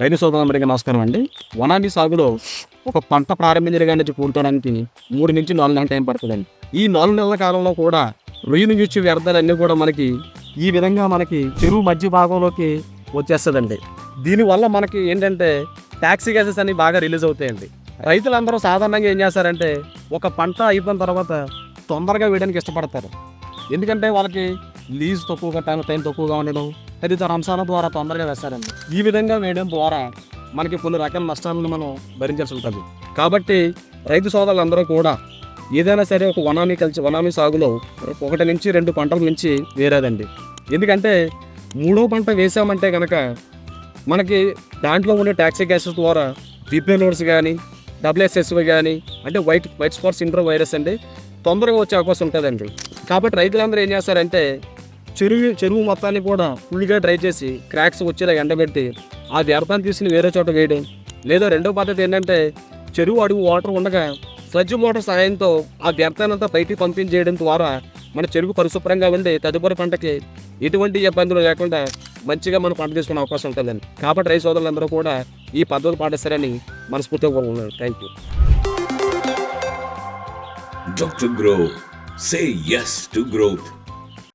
రైతు సోదరులందరికీ నమస్కారం అండి. వనామి సాగులో ఒక పంట ప్రారంభించిన కాడి నుంచి పూర్తవడానికి 3 నుంచి 4 నెలల టైం పడుతుందండి. ఈ 4 నెలల కాలంలో కూడా రొయ్యలు నుంచి వ్యర్థాలన్నీ కూడా మనకి ఈ విధంగా మనకి చెరువు మధ్య భాగంలోకి వచ్చేస్తుందండి. దీనివల్ల మనకి ఏంటంటే టాక్సీ గ్యాసెస్ అన్ని బాగా రిలీజ్ అవుతాయండి. రైతులందరూ సాధారణంగా ఏం చేస్తారంటే ఒక పంట అయిపోయిన తర్వాత తొందరగా వేయడానికి ఇష్టపడతారు. ఎందుకంటే వాళ్ళకి లీజ్ తక్కువగా టైం తక్కువగా ఉండడం తదితర అంశాల ద్వారా తొందరగా వేస్తారండి. ఈ విధంగా వేయడం ద్వారా మనకి కొన్ని రకాల నష్టాలను మనం భరించాల్సి ఉంటుంది. కాబట్టి రైతు సోదరులందరూ కూడా ఏదైనా సరే ఒక వనామీ సాగులో 1 నుంచి 2 పంటల నుంచి వేరేదండి. ఎందుకంటే 3వ పంట వేసామంటే కనుక మనకి దాంట్లో ఉండే టాక్సీ గ్యాసెస్ ద్వారా పిపిఎన్ఓస్ కానీ WSSవి కానీ అంటే వైట్ స్పాట్ సిండ్రోమ్ వైరస్ అండి తొందరగా వచ్చే అవకాశం ఉంటుందండి. కాబట్టి రైతులందరూ ఏం చేస్తారంటే చెరువు మొత్తాన్ని కూడా ఫుల్గా డ్రై చేసి క్రాక్స్ వచ్చేలా ఎండబెట్టి ఆ వ్యర్థాన్ని తీసుకుని వేరే చోట వేయడం. లేదా రెండో పద్ధతి ఏంటంటే చెరువు అడుగు వాటర్ ఉండగా స్లడ్జ్ మోటార్ సహాయంతో ఆ వ్యర్థాన్ని అంతా బయటికి పంపించేయడం ద్వారా మన చెరువు పరిశుభ్రంగా ఉండి తదుపరి పంటకి ఎటువంటి ఇబ్బందులు లేకుండా మంచిగా మనం పంట తీసుకునే అవకాశం ఉంటుందండి. కాబట్టి రైతు సోదరులందరూ కూడా ఈ పద్ధతులు పాటిస్తారని మనస్ఫూర్తిగా కోరుకుంటున్నాను. Thank you. Dr. Grow. Say yes to growth.